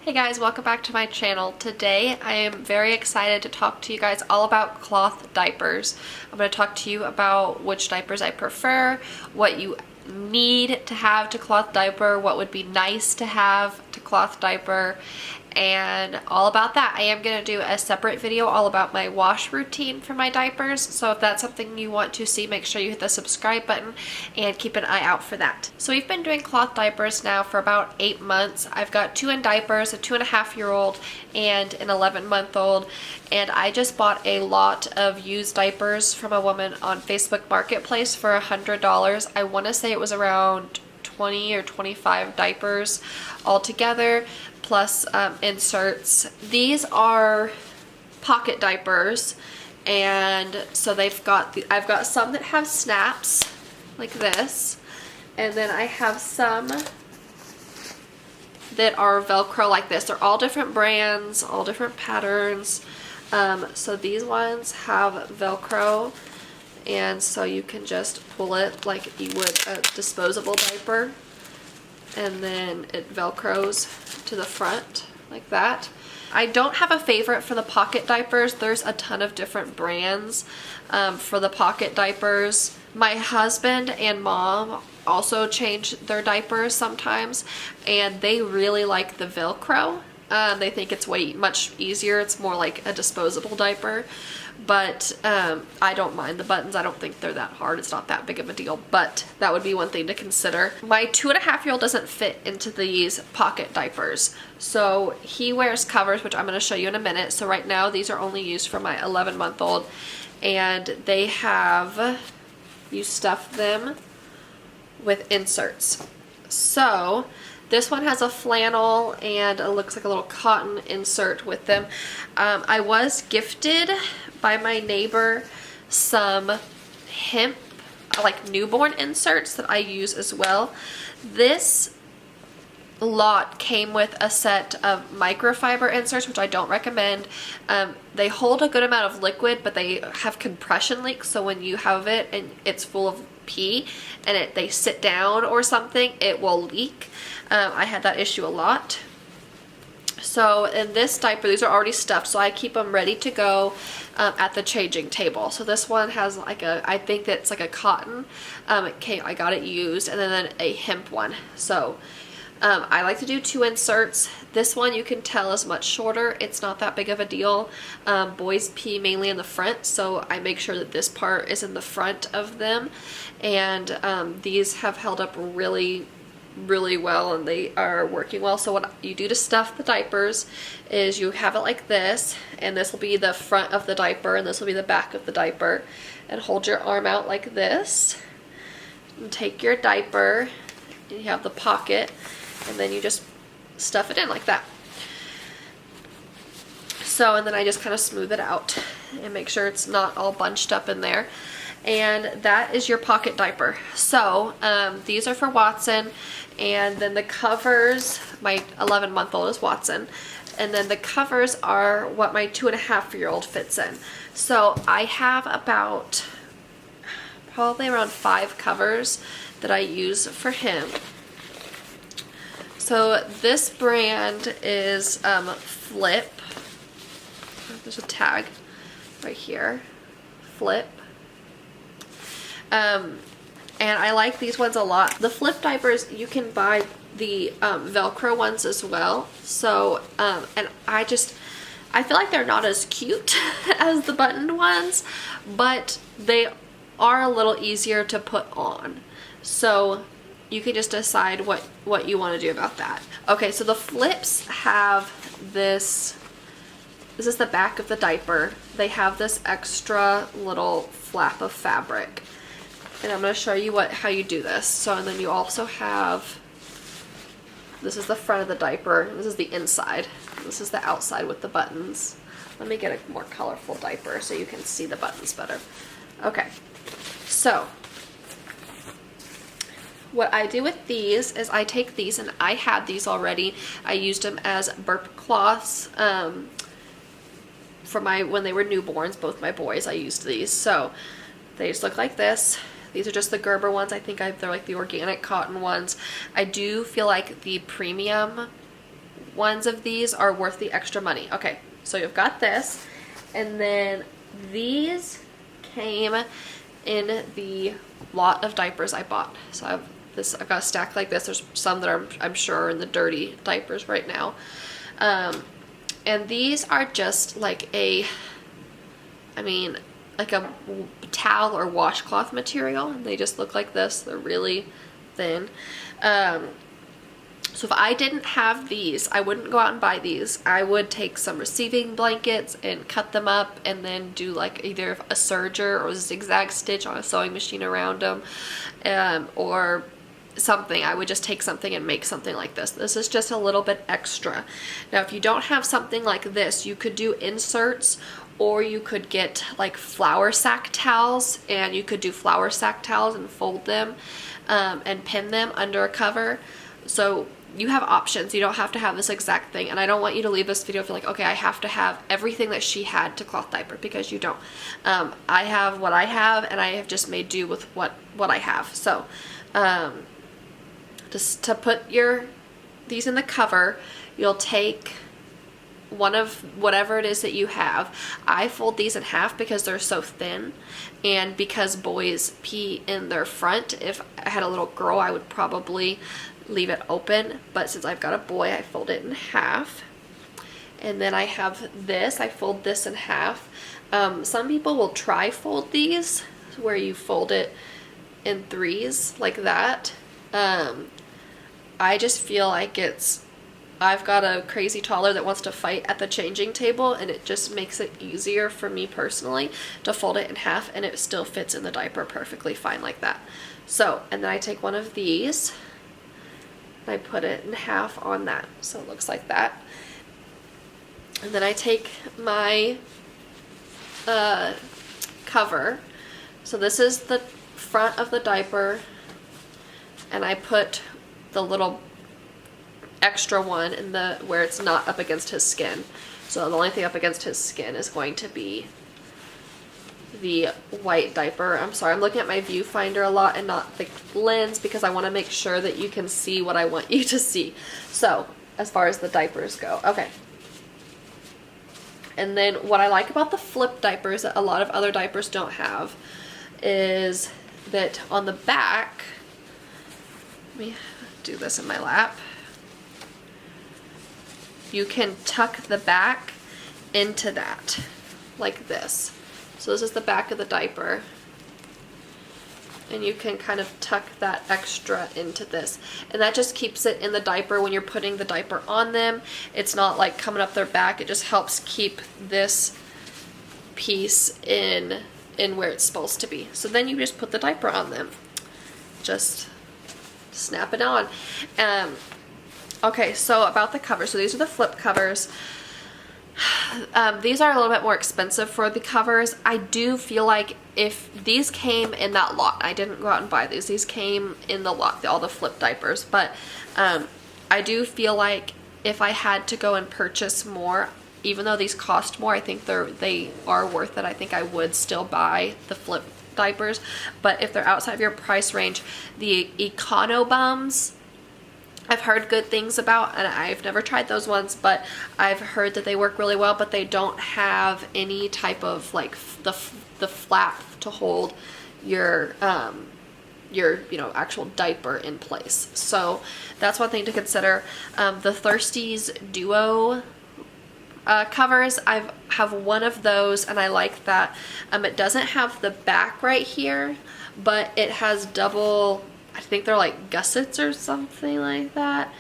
Hey guys, welcome back to my channel. Today I am very excited to talk to you guys all about cloth diapers. I'm going to talk to you about which diapers I prefer, what you need to have to cloth diaper, what would be nice to have to cloth diaper, and all about that. I am going to do a separate video all about my wash routine for my diapers, so if that's something you want to see, make sure you hit the subscribe button and keep an eye out for that. So we've been doing cloth diapers now for about 8 months. I've got 2 in diapers, a 2.5-year-old and an 11-month-old, and I just bought a lot of used diapers from a woman on Facebook Marketplace for $100. I want to say it was around 20 or 25 diapers altogether, plus inserts. These are pocket diapers, and so they've got I've got some that have snaps like this, and then I have some that are Velcro like this. They're all different brands, all different patterns. So these ones have Velcro, and so you can just pull it like you would a disposable diaper, and then it Velcros to the front like that. I don't have a favorite for the pocket diapers. There's a ton of different brands for the pocket diapers. My husband and mom also change their diapers sometimes, and they really like the Velcro. They think it's much easier. It's more like a disposable diaper, but I don't mind the buttons. I don't think they're that hard. It's not that big of a deal, but that would be one thing to consider. My 2.5-year-old doesn't fit into these pocket diapers, so he wears covers, which I'm going to show you in a minute. So right now these are only used for my 11-month-old, and they have, you stuff them with inserts. So this one has a flannel and it looks like a little cotton insert with them. I was gifted by my neighbor some hemp, like newborn inserts that I use as well. This lot came with a set of microfiber inserts, which I don't recommend. They hold a good amount of liquid, but they have compression leaks, so when you have it and it's full of pee and they sit down or something, it will leak. I had that issue a lot. So in this diaper, these are already stuffed, so I keep them ready to go at the changing table. So this one has like I think that's like a cotton. I got it used, and then a hemp one. So I like to do 2 inserts. This one you can tell is much shorter. It's not that big of a deal. Boys pee mainly in the front, so I make sure that this part is in the front of them, and these have held up really well, and they are working well. So what you do to stuff the diapers is you have it like this, and this will be the front of the diaper and this will be the back of the diaper, and hold your arm out like this and take your diaper, and you have the pocket, and then you just stuff it in like that. So, and then I just kind of smooth it out and make sure it's not all bunched up in there. And that is your pocket diaper. So these are for Watson, and then the covers, my 11-month-old is Watson, and then the covers are what my 2.5-year-old fits in. So I have about probably around 5 covers that I use for him. So this brand is Flip. There's a tag right here, Flip. And I like these ones a lot. The Flip diapers, you can buy the Velcro ones as well. So, and I feel like they're not as cute as the buttoned ones, but they are a little easier to put on. So you can just decide what you want to do about that. Okay, so the Flips have this is the back of the diaper. They have this extra little flap of fabric. And I'm going to show you how you do this. So, and then you also have, this is the front of the diaper, this is the inside, this is the outside with the buttons. Let me get a more colorful diaper so you can see the buttons better. Okay, so what I do with these is I take these, and I had these already. I used them as burp cloths for when they were newborns, both my boys. I used these. So they just look like this. These are just the Gerber ones. I think they're like the organic cotton ones. I do feel like the premium ones of these are worth the extra money. Okay, so you've got this, and then these came in the lot of diapers I bought. So I've got a stack like this. There's some that I'm sure are in the dirty diapers right now. And these are just like like a towel or washcloth material. They just look like this. They're really thin. So if I didn't have these, I wouldn't go out and buy these. I would take some receiving blankets and cut them up and then do like either a serger or a zigzag stitch on a sewing machine around them, or something. I would just take something and make something like this. This is just a little bit extra. Now if you don't have something like this, you could do inserts, or you could get like flour sack towels, and you could do flour sack towels and fold them and pin them under a cover. So you have options. You don't have to have this exact thing, and I don't want you to leave this video feeling like, okay, I have to have everything that she had to cloth diaper, because you don't. I have what I have, and I have just made do with what I have. So just to put these in the cover, you'll take one of whatever it is that you have. I fold these in half because they're so thin, and because boys pee in their front. If I had a little girl, I would probably leave it open, but since I've got a boy, I fold it in half. And then I have this. I fold this in half. Some people will tri-fold these, where you fold it in threes like that. I just feel like I've got a crazy toddler that wants to fight at the changing table, and it just makes it easier for me personally to fold it in half, and it still fits in the diaper perfectly fine like that. So, and then I take one of these, I put it in half on that, so it looks like that. And then I take my cover. So this is the front of the diaper, and I put the little extra one in where it's not up against his skin. So the only thing up against his skin is going to be the white diaper. I'm sorry, I'm looking at my viewfinder a lot and not the lens, because I want to make sure that you can see what I want you to see. So as far as the diapers go, okay. And then what I like about the flip diapers that a lot of other diapers don't have is that on the back, let me do this in my lap, you can tuck the back into that like this. So this is the back of the diaper, and you can kind of tuck that extra into this, and that just keeps it in the diaper when you're putting the diaper on them. It's not like coming up their back. It just helps keep this piece in where it's supposed to be. So then you just put the diaper on them, just snap it on. Okay, so about the cover. So these are the flip covers. These are a little bit more expensive for the covers. I do feel like if these came in that lot, I didn't go out and buy these came in the lot, all the flip diapers, but I do feel like if I had to go and purchase more, even though these cost more, I think they are worth it. I think I would still buy the flip diapers, but if they're outside of your price range, the Econo Bums, I've heard good things about, and I've never tried those ones, but I've heard that they work really well, but they don't have any type of like the flap to hold your actual diaper in place. So that's one thing to consider. The Thirsties Duo covers, I have one of those, and I like that. It doesn't have the back right here, but it has double, I think they're like gussets or something like that.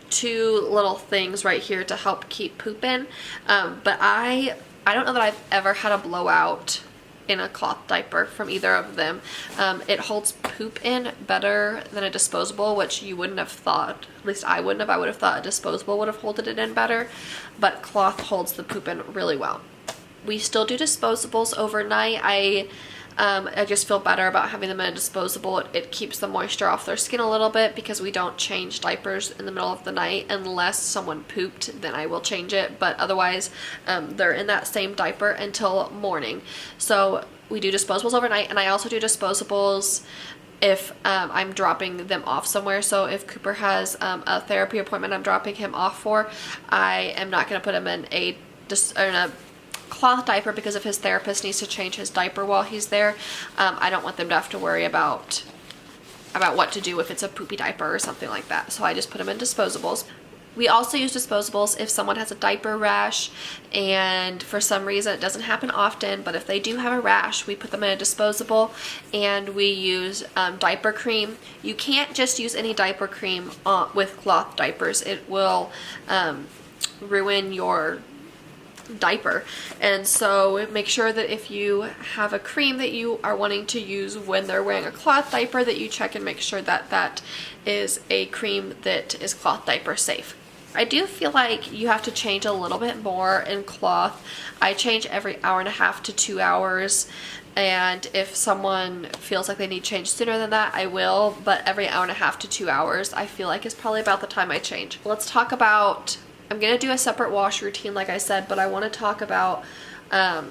Two little things right here to help keep poop in. But I don't know that I've ever had a blowout in a cloth diaper from either of them. It holds poop in better than a disposable, which you wouldn't have thought. At least I wouldn't have. I would have thought a disposable would have held it in better, but cloth holds the poop in really well. We still do disposables overnight. I just feel better about having them in a disposable. It keeps the moisture off their skin a little bit, because we don't change diapers in the middle of the night unless someone pooped, then I will change it, but otherwise they're in that same diaper until morning. So we do disposables overnight, and I also do disposables if I'm dropping them off somewhere. So if Cooper has a therapy appointment I'm dropping him off for, I am not going to put him in a cloth diaper, because if his therapist needs to change his diaper while he's there, I don't want them to have to worry about what to do if it's a poopy diaper or something like that. So I just put them in disposables. We also use disposables if someone has a diaper rash, and for some reason it doesn't happen often, but if they do have a rash, we put them in a disposable, and we use diaper cream. You can't just use any diaper cream with cloth diapers. It will ruin your diaper. And so make sure that if you have a cream that you are wanting to use when they're wearing a cloth diaper, that you check and make sure that that is a cream that is cloth diaper safe. I do feel like you have to change a little bit more in cloth. I change every hour and a half to 2 hours, and if someone feels like they need change sooner than that, I will, but every hour and a half to 2 hours I feel like is probably about the time I change. Let's talk about, I'm gonna do a separate wash routine like I said, but I want to talk about a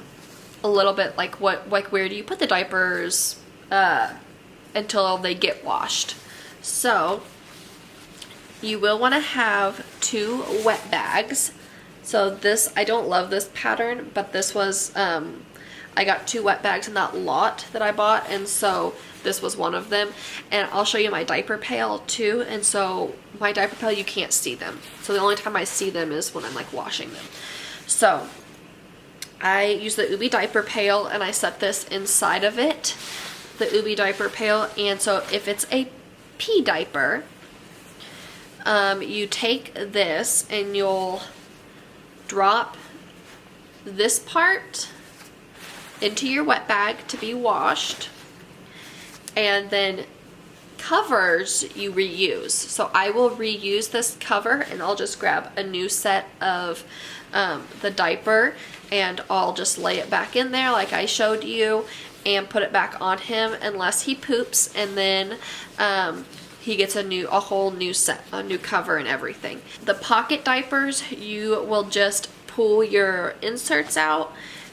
little bit like where do you put the diapers until they get washed. So you will want to have 2 wet bags. So this, I don't love this pattern, but this was I got 2 wet bags in that lot that I bought, and so this was one of them. And I'll show you my diaper pail too. And so my diaper pail, you can't see them, so the only time I see them is when I'm like washing them. So I use the Ubi diaper pail, and I set this inside of it, the Ubi diaper pail. And so if it's a pee diaper, you take this and you'll drop this part into your wet bag to be washed, and then covers you reuse. So I will reuse this cover, and I'll just grab a new set of the diaper, and I'll just lay it back in there like I showed you and put it back on him unless he poops, and then he gets a whole new set, a new cover and everything. The pocket diapers, you will just pull your inserts out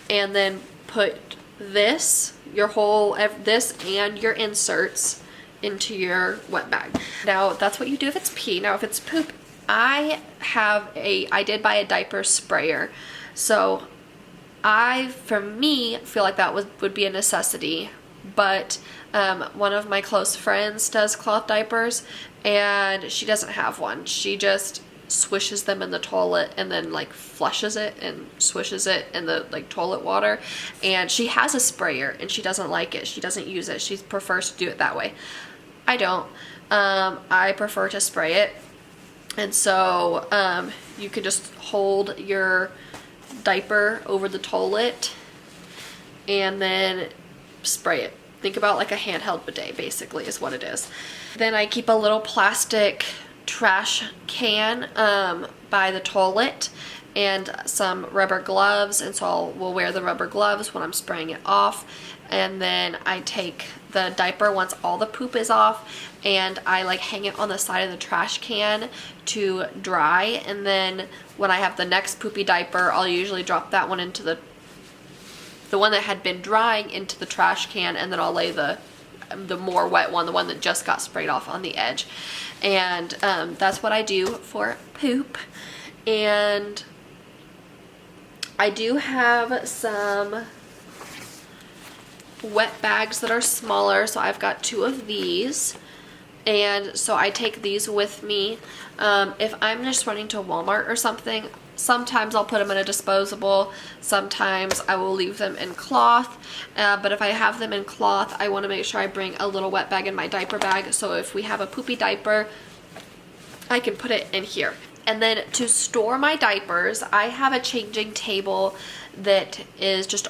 and then put this, this and your inserts into your wet bag. Now that's what you do if it's pee. Now if it's poop, I did buy a diaper sprayer. So for me, feel like that would be a necessity. But one of my close friends does cloth diapers, and she doesn't have one. She just swishes them in the toilet and then like flushes it and swishes it in the like toilet water. And she has a sprayer and she doesn't like it. She doesn't use it. She prefers to do it that way. I don't. I prefer to spray it. And so you can just hold your diaper over the toilet and then spray it. Think about like a handheld bidet, basically, is what it is. Then I keep a little plastic trash can by the toilet and some rubber gloves, and so we'll wear the rubber gloves when I'm spraying it off. And then I take the diaper once all the poop is off, and I like hang it on the side of the trash can to dry. And then when I have the next poopy diaper, I'll usually drop that one into the one that had been drying into the trash can, and then I'll lay the more wet one, the one that just got sprayed off, on the edge. And that's what I do for poop. And I do have some wet bags that are smaller, so I've got 2 of these, and so I take these with me. If I'm just running to Walmart or something, sometimes I'll put them in a disposable, sometimes I will leave them in cloth, but if I have them in cloth, I want to make sure I bring a little wet bag in my diaper bag, so if we have a poopy diaper, I can put it in here. And then to store my diapers, I have a changing table that is just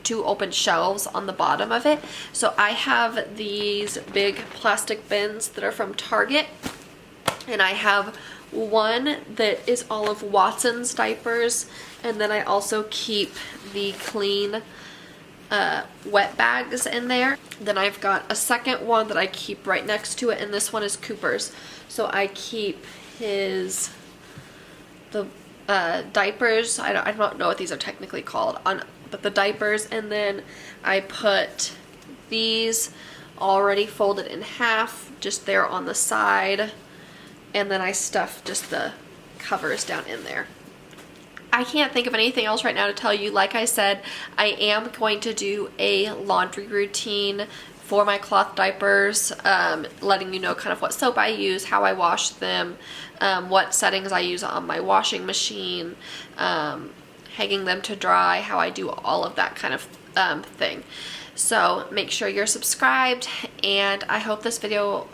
2 open shelves on the bottom of it. So I have these big plastic bins that are from Target, and I have one that is all of Watson's diapers, and then I also keep the clean wet bags in there. Then I've got a second one that I keep right next to it, and this one is Cooper's. So I keep the diapers, I don't know what these are technically called, but the diapers, and then I put these already folded in half, just there on the side, and then I stuff just the covers down in there. I can't think of anything else right now to tell you. Like I said, I am going to do a laundry routine for my cloth diapers, letting you know kind of what soap I use, how I wash them, what settings I use on my washing machine, hanging them to dry, how I do all of that kind of thing. So make sure you're subscribed, and I hope this video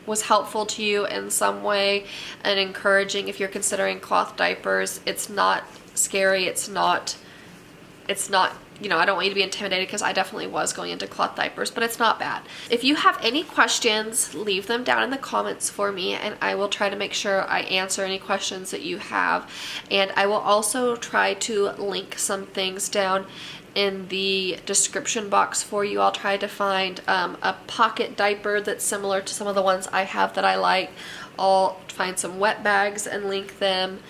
was helpful to you in some way and encouraging if you're considering cloth diapers. It's not scary, it's not, you know, I don't want you to be intimidated, because I definitely was going into cloth diapers, but it's not bad. If you have any questions, leave them down in the comments for me, and I will try to make sure I answer any questions that you have. And I will also try to link some things down in the description box for you. I'll try to find a pocket diaper that's similar to some of the ones I have that I like. I'll find some wet bags and link them.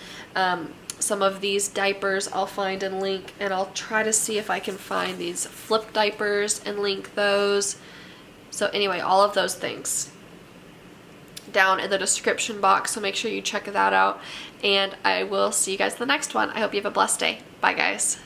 Some of these diapers I'll find and link, and I'll try to see if I can find these flip diapers and link those. So anyway, all of those things down in the description box, so make sure you check that out, and I will see you guys in the next one. I hope you have a blessed day. Bye guys.